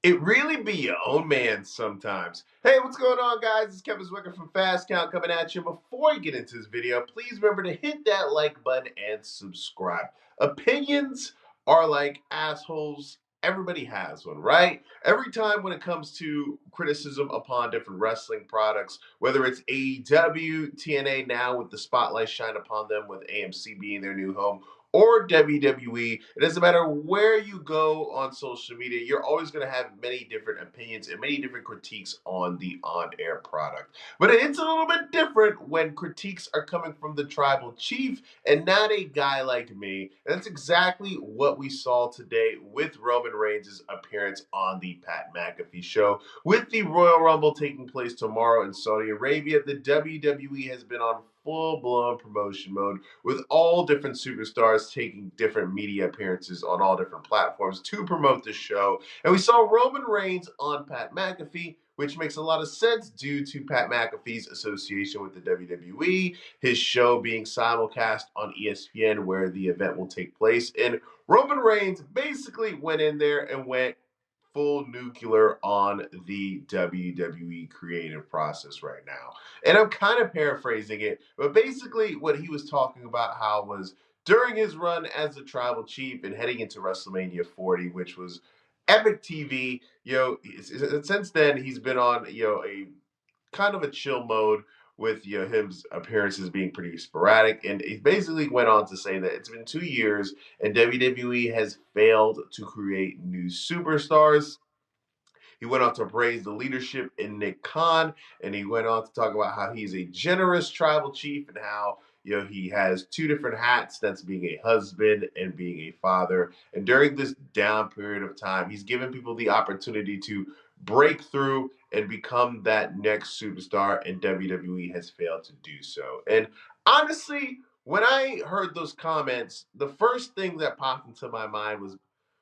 It really be your own man sometimes. Hey, what's going on, guys? It's Kevin Zwicker from Fast Count coming at you. Before you get into this video, please remember to hit that like button and subscribe. Opinions are like assholes. Everybody has one, right? Every time when it comes to criticism upon different wrestling products, whether it's AEW, TNA now with the spotlight shine upon them with AMC being their new home, or WWE. It doesn't matter where you go on social media, you're always going to have many different opinions and many different critiques on the on air product. But it's a little bit different when critiques are coming from the tribal chief and not a guy like me. And that's exactly what we saw today with Roman Reigns' appearance on the Pat McAfee show. With the Royal Rumble taking place tomorrow in Saudi Arabia, the WWE has been on full blown promotion mode with all different superstars taking different media appearances on all different platforms to promote the show. And we saw Roman Reigns on Pat McAfee, which makes a lot of sense due to Pat McAfee's association with the WWE, his show being simulcast on ESPN where the event will take place. And Roman Reigns basically went in there and went full nuclear on the WWE creative process right now. And I'm kind of paraphrasing it, but basically what he was talking about how was during his run as the tribal chief and heading into WrestleMania 40, which was epic TV, since then he's been on, a kind of a chill mode with his appearances being pretty sporadic. And he basically went on to say that it's been 2 years and WWE has failed to create new superstars. He went on to praise the leadership in Nick Khan, and he went on to talk about how he's a generous tribal chief and how he has two different hats. That's being a husband and being a father. And during this down period of time, he's given people the opportunity to break through and become that next superstar, and WWE has failed to do so. And honestly, when I heard those comments, the first thing that popped into my mind was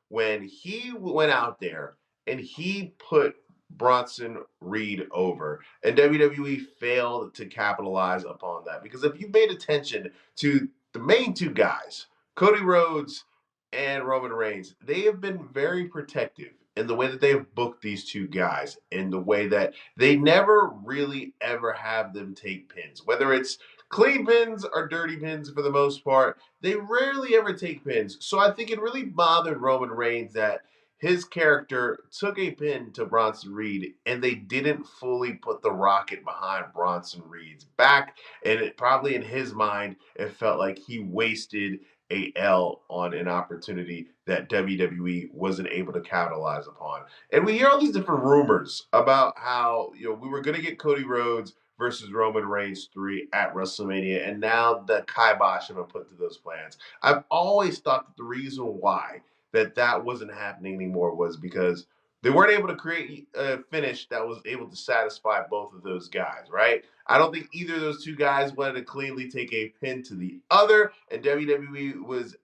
when he went out there and he put Bronson Reed over, and WWE failed to capitalize upon that. Because if you paid attention to the main two guys, Cody Rhodes and Roman Reigns, they have been very protective in the way that they've booked these two guys, in the way that they never really ever have them take pins, whether it's clean pins or dirty pins for the most part. They rarely ever take pins. So I think it really bothered Roman Reigns that his character took a pin to Bronson Reed and they didn't fully put the rocket behind Bronson Reed's back. And it probably in his mind, it felt like he wasted a L on an opportunity that WWE wasn't able to capitalize upon. And we hear all these different rumors about how we were going to get Cody Rhodes versus Roman Reigns 3 at WrestleMania, and now the kibosh have been put to those plans. I've always thought that the reason why that wasn't happening anymore was because they weren't able to create a finish that was able to satisfy both of those guys, right? I don't think either of those two guys wanted to cleanly take a pin to the other, and WWE was,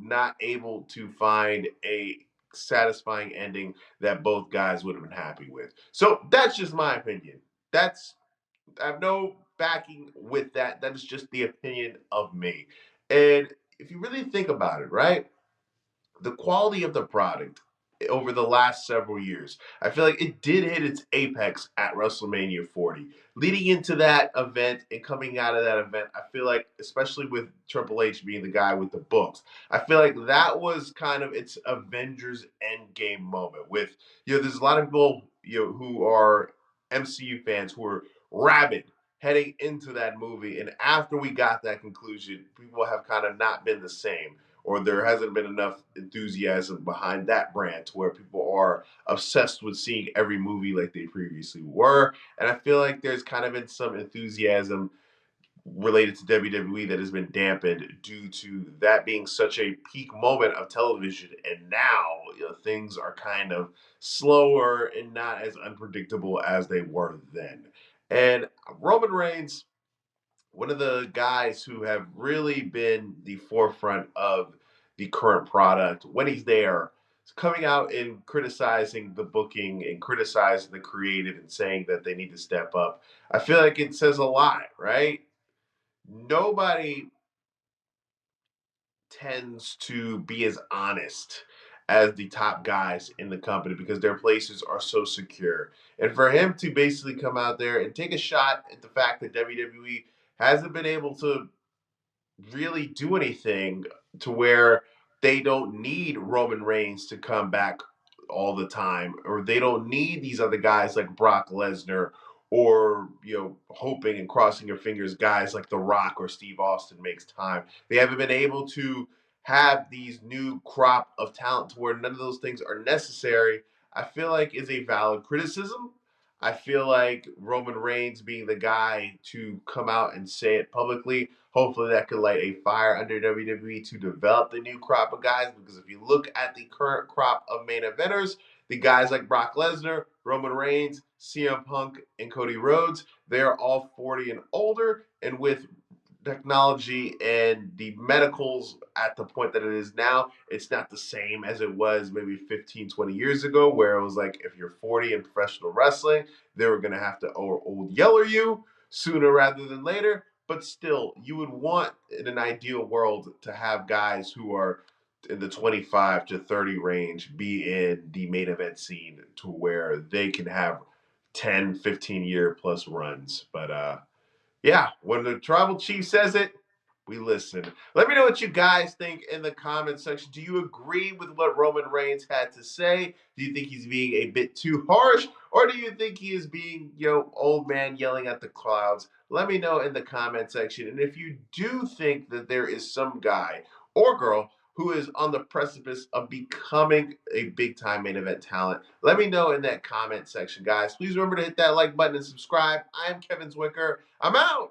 not able to find a satisfying ending that both guys would have been happy with. So that's just my opinion. That's I have no backing with that. That is just the opinion of me. And if you really think about it, right? The quality of the product over the last several years, I feel like it did hit its apex at WrestleMania 40. Leading into that event and coming out of that event, I feel like, especially with Triple H being the guy with the books, I feel like that was kind of its Avengers Endgame moment. With there's a lot of people who are MCU fans who are rabid heading into that movie, and after we got that conclusion, people have kind of not been the same, or there hasn't been enough enthusiasm behind that brand to where people are obsessed with seeing every movie like they previously were. And I feel like there's kind of been some enthusiasm related to WWE that has been dampened due to that being such a peak moment of television. And now things are kind of slower and not as unpredictable as they were then. And Roman Reigns, one of the guys who have really been the forefront of the current product when he's there, is coming out and criticizing the booking and criticizing the creative and saying that they need to step up. I feel like it says a lot, right? Nobody tends to be as honest as the top guys in the company because their places are so secure. And for him to basically come out there and take a shot at the fact that WWE hasn't been able to really do anything to where they don't need Roman Reigns to come back all the time, or they don't need these other guys like Brock Lesnar, or hoping and crossing your fingers, guys like The Rock or Steve Austin makes time. They haven't been able to have these new crop of talent to where none of those things are necessary. I feel like is a valid criticism. I feel like Roman Reigns being the guy to come out and say it publicly, hopefully that could light a fire under WWE to develop the new crop of guys. Because if you look at the current crop of main eventers, the guys like Brock Lesnar, Roman Reigns, CM Punk, and Cody Rhodes, they are all 40 and older. And with technology and the medicals at the point that it is now, it's not the same as it was maybe 15, 20 years ago, where it was like if you're 40 in professional wrestling, they were going to have to old yeller you sooner rather than later. But still, you would want in an ideal world to have guys who are in the 25 to 30 range be in the main event scene to where they can have 10, 15-year plus runs. But yeah, when the tribal chief says it, we listen. Let me know what you guys think in the comment section. Do you agree with what Roman Reigns had to say? Do you think he's being a bit too harsh? Or do you think he is being, old man yelling at the clouds? Let me know in the comment section. And if you do think that there is some guy or girl who is on the precipice of becoming a big time main event talent, let me know in that comment section, guys. Please remember to hit that like button and subscribe. I'm Kevin Zwicker. I'm out.